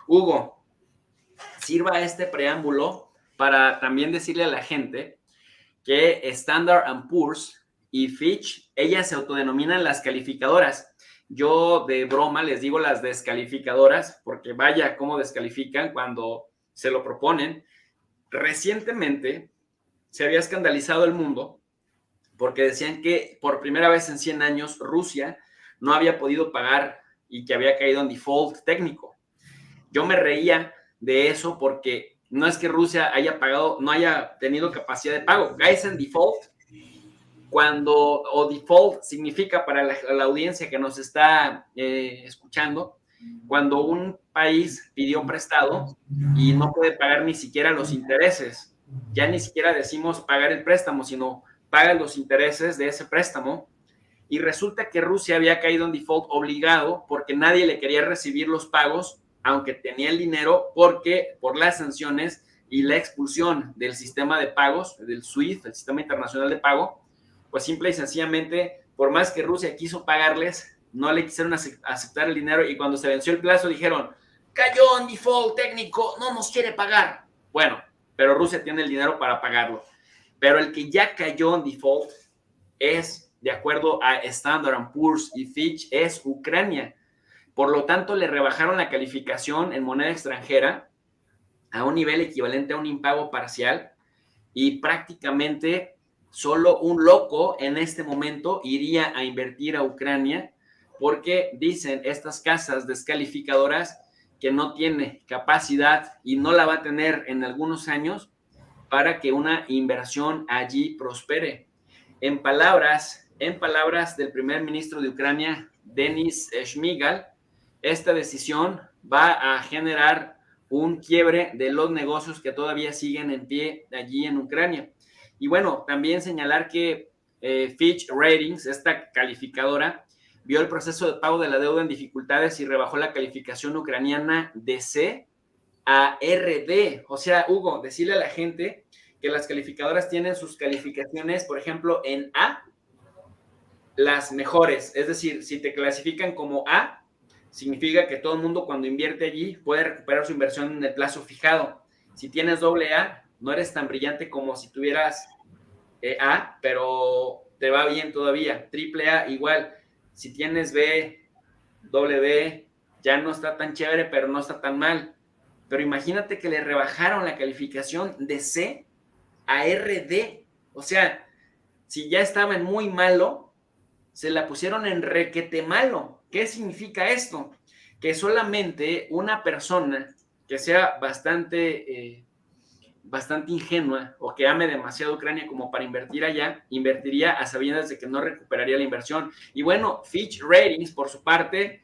Hugo, sirva este preámbulo para también decirle a la gente que Standard Poor's y Fitch, ellas se autodenominan las calificadoras. Yo de broma les digo las descalificadoras, porque vaya cómo descalifican cuando se lo proponen. Recientemente se había escandalizado el mundo porque decían que por primera vez en 100 años Rusia no había podido pagar y que había caído en default técnico. Yo me reía de eso porque no es que Rusia haya pagado, no haya tenido capacidad de pago. Caes en default o default significa para la audiencia que nos está escuchando, cuando un país pidió prestado y no puede pagar ni siquiera los intereses. Ya ni siquiera decimos pagar el préstamo, sino paga los intereses de ese préstamo. Y resulta que Rusia había caído en default obligado porque nadie le quería recibir los pagos, aunque tenía el dinero, porque por las sanciones y la expulsión del sistema de pagos, del SWIFT, el sistema internacional de pago, pues simple y sencillamente, por más que Rusia quiso pagarles, no le quisieron aceptar el dinero y cuando se venció el plazo dijeron, cayó en default técnico, no nos quiere pagar. Bueno, pero Rusia tiene el dinero para pagarlo. Pero el que ya cayó en default es, de acuerdo a Standard Poor's y Fitch, es Ucrania. Por lo tanto, le rebajaron la calificación en moneda extranjera a un nivel equivalente a un impago parcial y prácticamente solo un loco en este momento iría a invertir a Ucrania porque dicen estas casas descalificadoras que no tiene capacidad y no la va a tener en algunos años para que una inversión allí prospere. En palabras del primer ministro de Ucrania, Denis Shmyhal, esta decisión va a generar un quiebre de los negocios que todavía siguen en pie allí en Ucrania. Y bueno, también señalar que Fitch Ratings, esta calificadora, vio el proceso de pago de la deuda en dificultades y rebajó la calificación ucraniana de C a RD. O sea, Hugo, decirle a la gente que las calificadoras tienen sus calificaciones, por ejemplo, en A, las mejores. Es decir, si te clasifican como A, significa que todo el mundo cuando invierte allí puede recuperar su inversión en el plazo fijado. Si tienes doble A, no eres tan brillante como si tuvieras A, pero te va bien todavía. Triple A igual. Si tienes B, doble B, ya no está tan chévere, pero no está tan mal. Pero imagínate que le rebajaron la calificación de C a RD. O sea, si ya estaba en muy malo, se la pusieron en requete malo. ¿Qué significa esto? Que solamente una persona que sea bastante ingenua o que ame demasiado Ucrania como para invertir allá, invertiría a sabiendas de que no recuperaría la inversión. Y bueno, Fitch Ratings, por su parte,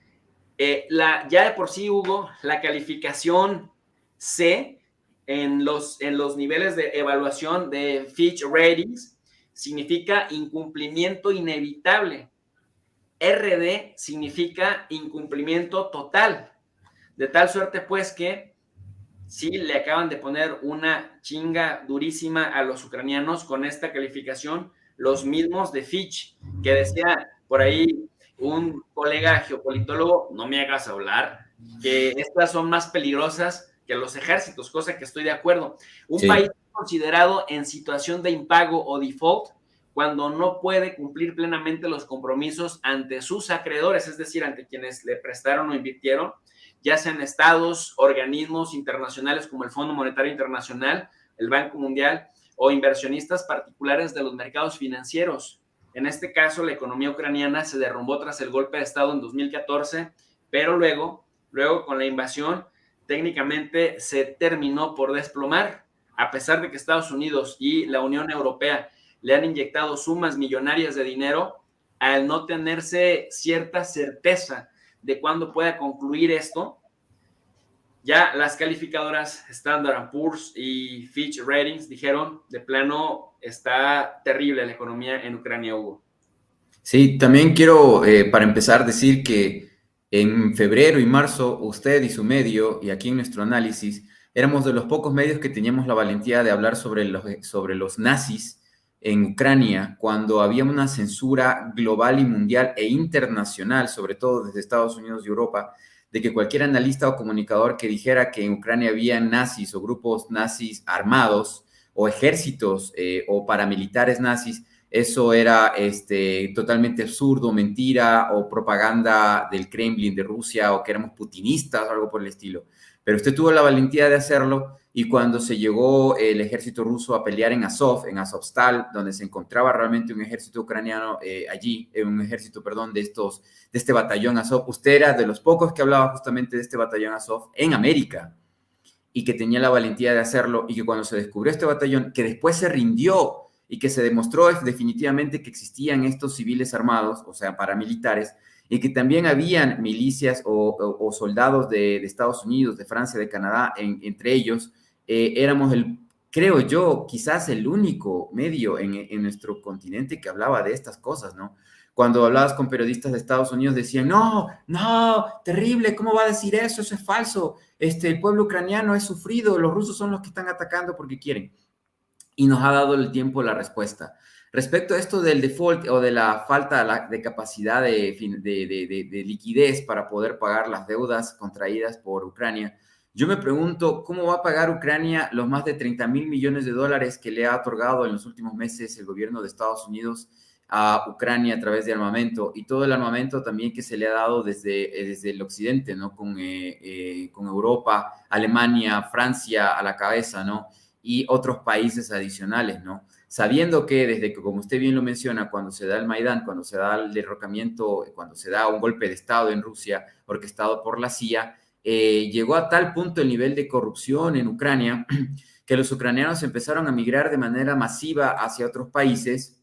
ya de por sí, Hugo, la calificación C en los niveles de evaluación de Fitch Ratings significa incumplimiento inevitable. RD significa incumplimiento total. De tal suerte, pues, que sí le acaban de poner una chinga durísima a los ucranianos con esta calificación, los mismos de Fitch, que decía por ahí un colega geopolitólogo, no me hagas hablar, que estas son más peligrosas que los ejércitos, cosa que estoy de acuerdo. Un país considerado en situación de impago o default cuando no puede cumplir plenamente los compromisos ante sus acreedores, es decir, ante quienes le prestaron o invirtieron, ya sean estados, organismos internacionales como el Fondo Monetario Internacional, el Banco Mundial o inversionistas particulares de los mercados financieros. En este caso, la economía ucraniana se derrumbó tras el golpe de Estado en 2014, pero luego con la invasión, técnicamente se terminó por desplomar, a pesar de que Estados Unidos y la Unión Europea le han inyectado sumas millonarias de dinero, al no tenerse cierta certeza de cuándo pueda concluir esto, ya las calificadoras Standard Poor's y Fitch Ratings dijeron, de plano, está terrible la economía en Ucrania, Hugo. Sí, también quiero, para empezar, decir que en febrero y marzo usted y su medio, y aquí en nuestro análisis, éramos de los pocos medios que teníamos la valentía de hablar sobre los nazis en Ucrania, cuando había una censura global y mundial e internacional, sobre todo desde Estados Unidos y Europa, de que cualquier analista o comunicador que dijera que en Ucrania había nazis o grupos nazis armados o ejércitos o paramilitares nazis, eso era totalmente absurdo, mentira o propaganda del Kremlin de Rusia o que éramos putinistas o algo por el estilo. Pero usted tuvo la valentía de hacerlo y cuando se llegó el ejército ruso a pelear en Azov, en Azovstal, donde se encontraba realmente un ejército ucraniano allí, un ejército, perdón, de este batallón Azov, usted era de los pocos que hablaba justamente de este batallón Azov en América y que tenía la valentía de hacerlo y que cuando se descubrió este batallón, que después se rindió y que se demostró definitivamente que existían estos civiles armados, o sea, paramilitares, y que también habían milicias o soldados de Estados Unidos, de Francia, de Canadá, entre ellos, éramos creo yo, quizás el único medio en nuestro continente que hablaba de estas cosas, ¿no? Cuando hablabas con periodistas de Estados Unidos decían, no, no, terrible, ¿cómo va a decir eso? Eso es falso. El pueblo ucraniano es sufrido, los rusos son los que están atacando porque quieren. Y nos ha dado el tiempo la respuesta. Respecto a esto del default o de la falta de capacidad de liquidez para poder pagar las deudas contraídas por Ucrania, yo me pregunto cómo va a pagar Ucrania los más de 30 mil millones de dólares que le ha otorgado en los últimos meses el gobierno de Estados Unidos a Ucrania a través de armamento y todo el armamento también que se le ha dado desde el occidente, ¿no? Con Europa, Alemania, Francia a la cabeza, ¿no? Y otros países adicionales, ¿no? Sabiendo que desde que, como usted bien lo menciona, cuando se da el Maidán, cuando se da el derrocamiento, cuando se da un golpe de Estado en Rusia, orquestado por la CIA, llegó a tal punto el nivel de corrupción en Ucrania que los ucranianos empezaron a migrar de manera masiva hacia otros países.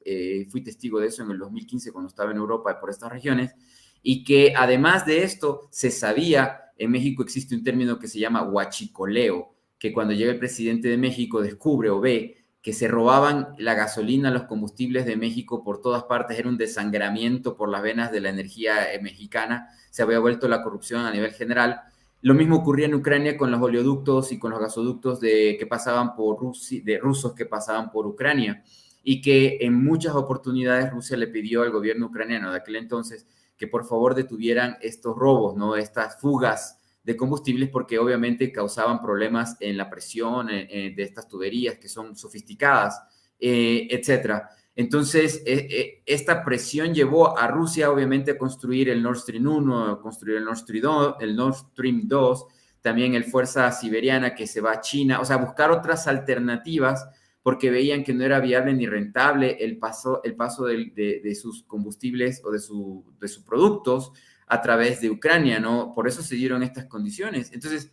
Fui testigo de eso en el 2015 cuando estaba en Europa y por estas regiones, y que además de esto se sabía, en México existe un término que se llama huachicoleo, que cuando llega el presidente de México descubre o ve que se robaban la gasolina, los combustibles de México por todas partes, era un desangramiento por las venas de la energía mexicana, se había vuelto la corrupción a nivel general. Lo mismo ocurría en Ucrania con los oleoductos y con los gasoductos que pasaban por Rusia, de rusos que pasaban por Ucrania, y que en muchas oportunidades Rusia le pidió al gobierno ucraniano de aquel entonces que por favor detuvieran estos robos, ¿no? Estas fugas de combustibles, porque obviamente causaban problemas en la presión de estas tuberías que son sofisticadas, etcétera. Entonces, esta presión llevó a Rusia, obviamente, a construir el Nord Stream 1, a construir el Nord Stream 2, también el Fuerza Siberiana que se va a China, o sea, buscar otras alternativas porque veían que no era viable ni rentable el paso de sus combustibles o de sus productos a través de Ucrania, ¿no? Por eso se dieron estas condiciones. Entonces,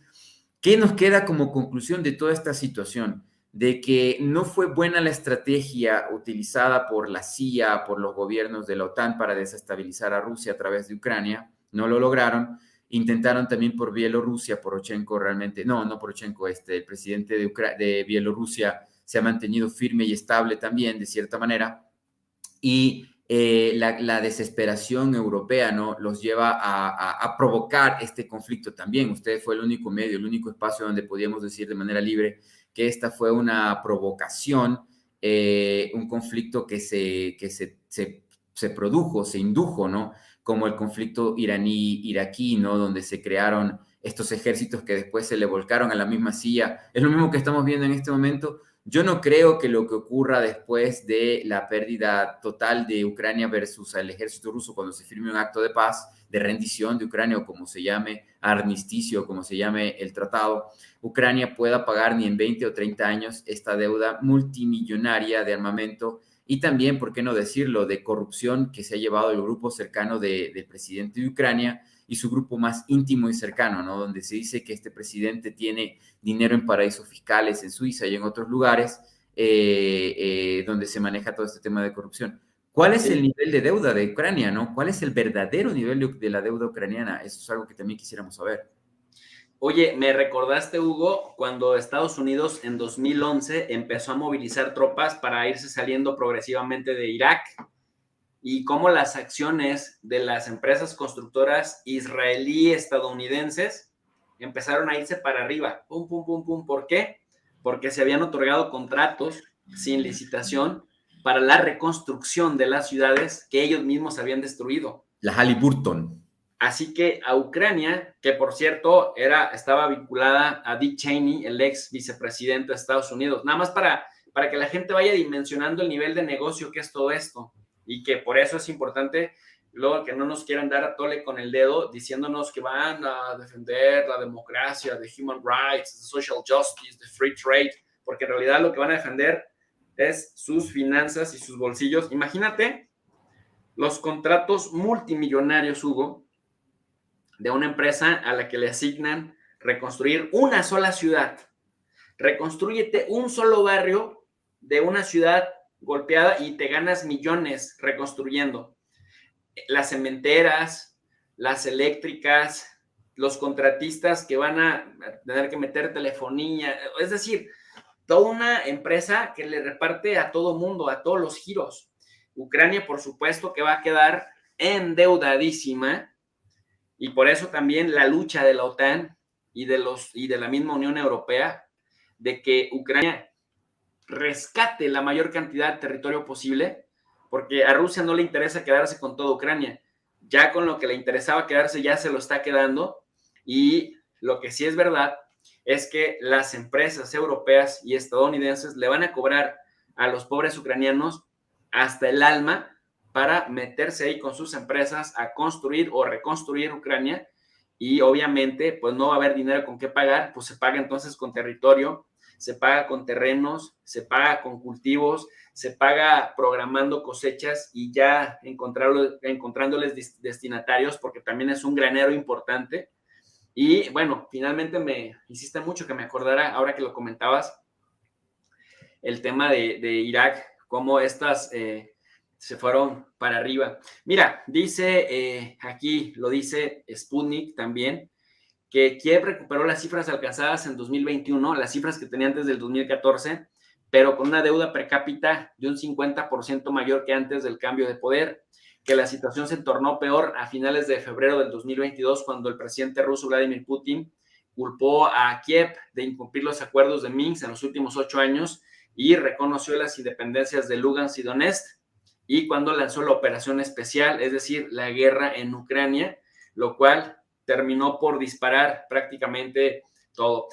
¿qué nos queda como conclusión de toda esta situación? De que no fue buena la estrategia utilizada por la CIA, por los gobiernos de la OTAN para desestabilizar a Rusia a través de Ucrania, no lo lograron. Intentaron también por Bielorrusia, Poroshenko realmente, no Poroshenko, el presidente de Bielorrusia se ha mantenido firme y estable también, de cierta manera, y la desesperación europea, ¿no? Los lleva a provocar este conflicto también. Usted fue el único medio, el único espacio donde podíamos decir de manera libre que esta fue una provocación, un conflicto que se produjo, se indujo, ¿no? Como el conflicto iraní-iraquí, ¿no? Donde se crearon estos ejércitos que después se le volcaron a la misma CIA. Es lo mismo que estamos viendo en este momento. Yo no creo que lo que ocurra después de la pérdida total de Ucrania versus el ejército ruso, cuando se firme un acto de paz, de rendición de Ucrania, o como se llame, armisticio, o como se llame el tratado, Ucrania pueda pagar ni en 20 o 30 años esta deuda multimillonaria de armamento y también, ¿por qué no decirlo?, de corrupción que se ha llevado el grupo cercano del presidente de Ucrania y su grupo más íntimo y cercano, ¿no? Donde se dice que este presidente tiene dinero en paraísos fiscales en Suiza y en otros lugares donde se maneja todo este tema de corrupción. ¿Cuál es el nivel de deuda de Ucrania, no? ¿Cuál es el verdadero nivel de la deuda ucraniana? Eso es algo que también quisiéramos saber. Oye, me recordaste, Hugo, cuando Estados Unidos en 2011 empezó a movilizar tropas para irse saliendo progresivamente de Irak y cómo las acciones de las empresas constructoras israelí-estadounidenses empezaron a irse para arriba. Pum, pum, pum, pum. ¿Por qué? Porque se habían otorgado contratos sin licitación para la reconstrucción de las ciudades que ellos mismos habían destruido. La Halliburton. Así que a Ucrania, que por cierto estaba vinculada a Dick Cheney, el ex vicepresidente de Estados Unidos, nada más para que la gente vaya dimensionando el nivel de negocio que es todo esto, y que por eso es importante luego que no nos quieran dar a tole con el dedo diciéndonos que van a defender la democracia, the human rights, the social justice, the free trade, porque en realidad lo que van a defender es sus finanzas y sus bolsillos. Imagínate los contratos multimillonarios, Hugo, de una empresa a la que le asignan reconstruir una sola ciudad. Reconstrúyete un solo barrio de una ciudad golpeada y te ganas millones reconstruyendo. Las cementeras, las eléctricas, los contratistas que van a tener que meter telefonía, es decir, toda una empresa que le reparte a todo mundo, a todos los giros. Ucrania, por supuesto, que va a quedar endeudadísima, y por eso también la lucha de la OTAN y de la misma Unión Europea de que Ucrania rescate la mayor cantidad de territorio posible, porque a Rusia no le interesa quedarse con toda Ucrania. Ya con lo que le interesaba quedarse ya se lo está quedando, y lo que sí es verdad es que las empresas europeas y estadounidenses le van a cobrar a los pobres ucranianos hasta el alma para meterse ahí con sus empresas a construir o reconstruir Ucrania, y obviamente pues no va a haber dinero con qué pagar, pues se paga entonces con territorio, se paga con terrenos, se paga con cultivos, se paga programando cosechas y ya encontrándoles destinatarios, porque también es un granero importante. Y bueno, finalmente me hiciste mucho que me acordara, ahora que lo comentabas, el tema de Irak, cómo estas se fueron para arriba. Mira, dice aquí, lo dice Sputnik también, que Kiev recuperó las cifras alcanzadas en 2021, las cifras que tenía antes del 2014, pero con una deuda per cápita de un 50% mayor que antes del cambio de poder, que la situación se tornó peor a finales de febrero del 2022, cuando el presidente ruso Vladimir Putin culpó a Kiev de incumplir los acuerdos de Minsk en los últimos 8 años y reconoció las independencias de Lugansk y Donetsk, y cuando lanzó la operación especial, es decir, la guerra en Ucrania, lo cual terminó por disparar prácticamente todo.